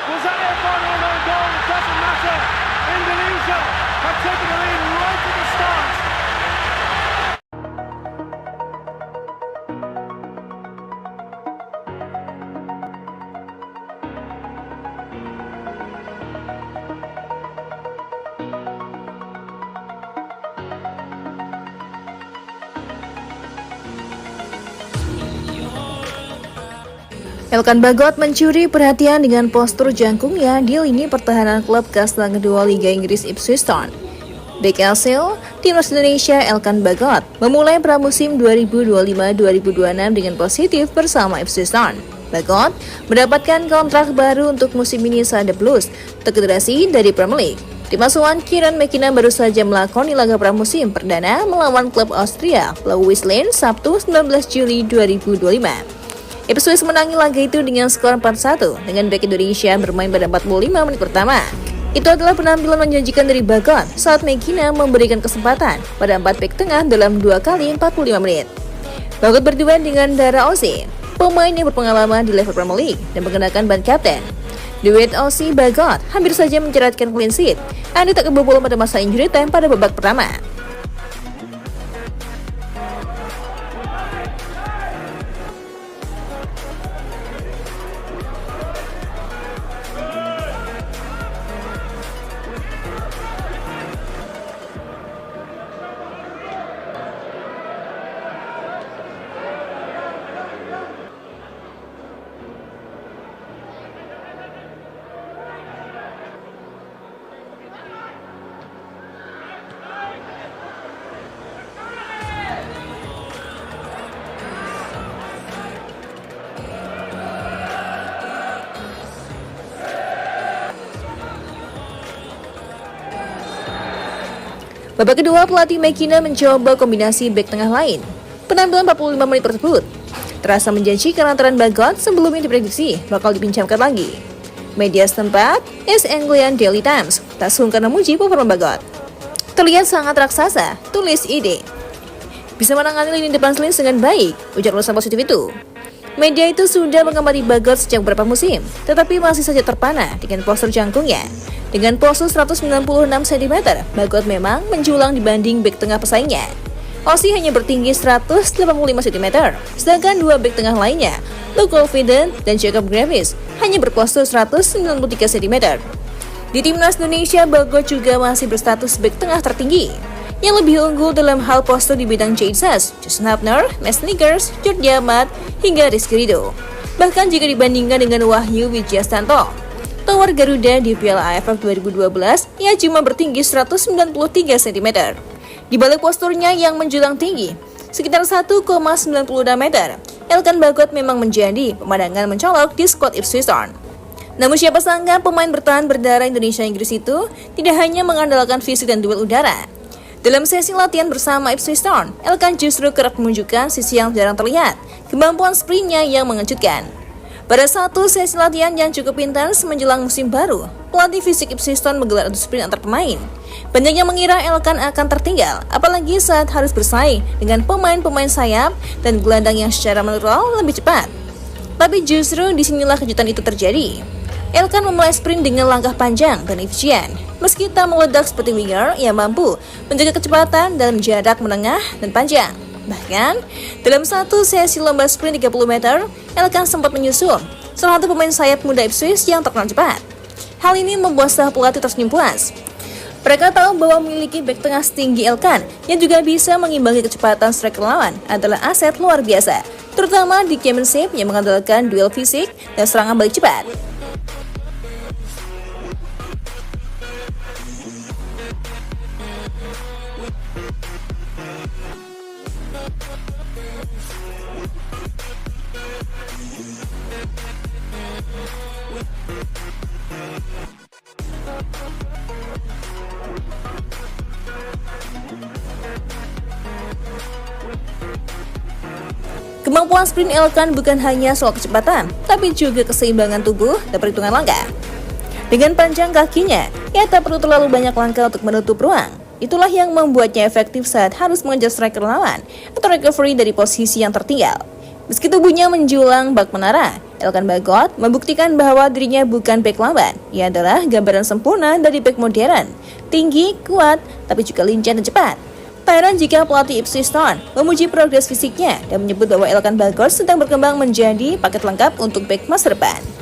Was that their final no goal? It doesn't matter. Indonesia have taken the lead right at the start. Elkan Bagot mencuri perhatian dengan postur jangkungnya di lini pertahanan klub kasta kedua Liga Inggris Ipswich Town. Bek hasil, timnas Indonesia Elkan Bagot memulai pramusim 2025-2026 dengan positif bersama Ipswich Town. Bagot mendapatkan kontrak baru untuk musim ini saat The Blues terdegradasi dari Premier League. Tim asuhan Kieran McKenna baru saja melakoni laga pramusim perdana melawan klub Austria Blau Wiesland Sabtu 19 Juli 2025. Ipswich menangi laga itu dengan skor 4-1 dengan bek Indonesia bermain pada 45 menit pertama. Itu adalah penampilan menjanjikan dari Bagot saat McKenna memberikan kesempatan pada 4 bek tengah dalam 2 kali 45 menit. Bagot berduet dengan Dara Ozzy, pemain yang berpengalaman di level Premier League dan mengenakan ban kapten. Duet Ozzy Bagot hampir saja menceratkan clean sheet, Andi tak kebobolan pada masa injury time pada babak pertama. Babak kedua, pelatih McKenna mencoba kombinasi bek tengah lain. Penampilan 45 menit tersebut terasa menjanjikan lantaran Bagot sebelumnya diprediksi bakal dipinjamkan lagi. Media setempat, East Anglian Daily Times, tak sungkan memuji performa Bagot. Terlihat sangat raksasa, tulis ID. Bisa menangani lini depan Slins dengan baik, ujar lulusan positif itu. Media itu sudah mengamati Bagot sejak beberapa musim, tetapi masih saja terpana dengan postur jangkungnya. Dengan postur 196 cm, Bagot memang menjulang dibanding bek tengah pesaingnya. Ozzy hanya bertinggi 185 cm, sedangkan 2 bek tengah lainnya, Luke Confident dan Jacob Gravis, hanya berpostur 193 cm. Di timnas Indonesia, Bagot juga masih berstatus bek tengah tertinggi. Yang lebih unggul dalam hal postur di bidang Jesus, Justin Hubner, Mes Snickers, Jordi Amat, hingga Rizky Ridho. Bahkan jika dibandingkan dengan Wahyu Wijayanto, tower Garuda di Piala AFF 2012, ia cuma bertinggi 193 cm. Di balik posturnya yang menjulang tinggi, sekitar 1,96 meter, Elkan Bagot memang menjadi pemandangan mencolok di skuad Ipswich Town. Namun siapa sangka pemain bertahan berdarah Indonesia-Inggris itu tidak hanya mengandalkan fisik dan duel udara. Dalam sesi latihan bersama Ipswich Town, Elkan justru kerap menunjukkan sisi yang jarang terlihat, kemampuan sprintnya yang mengejutkan. Pada satu sesi latihan yang cukup intens menjelang musim baru, pelatih fisik Ipswich Town menggelar adu sprint antar pemain. Banyak yang mengira Elkan akan tertinggal, apalagi saat harus bersaing dengan pemain-pemain sayap dan gelandang yang secara menurut lebih cepat. Tapi justru disinilah kejutan itu terjadi. Elkan memulai sprint dengan langkah panjang dan efisien. Meski tak meledak seperti winger, ia mampu menjaga kecepatan dalam jarak menengah dan panjang. Bahkan, dalam satu sesi lomba sprint 30 meter, Elkan sempat menyusul salah satu pemain sayap muda Ipswich yang terkenal cepat. Hal ini membuat sang pelatih tersenyum puas. Mereka tahu bahwa memiliki bek tengah setinggi Elkan yang juga bisa mengimbangi kecepatan striker lawan adalah aset luar biasa, terutama di championship yang mengandalkan duel fisik dan serangan balik cepat. Kemampuan sprint Elkan bukan hanya soal kecepatan, tapi juga keseimbangan tubuh dan perhitungan langkah. Dengan panjang kakinya, ia tak perlu terlalu banyak langkah untuk menutup ruang. Itulah yang membuatnya efektif saat harus mengejar striker lawan atau recovery dari posisi yang tertinggal. Meski tubuhnya menjulang bak menara, Elkan Bagot membuktikan bahwa dirinya bukan bek lawan. Ia adalah gambaran sempurna dari bek modern, tinggi, kuat, tapi juga lincah dan cepat. Tak heran jika pelatih Ipswich Town memuji progres fisiknya dan menyebut bahwa Elkan Bagot sedang berkembang menjadi paket lengkap untuk bek masa depan.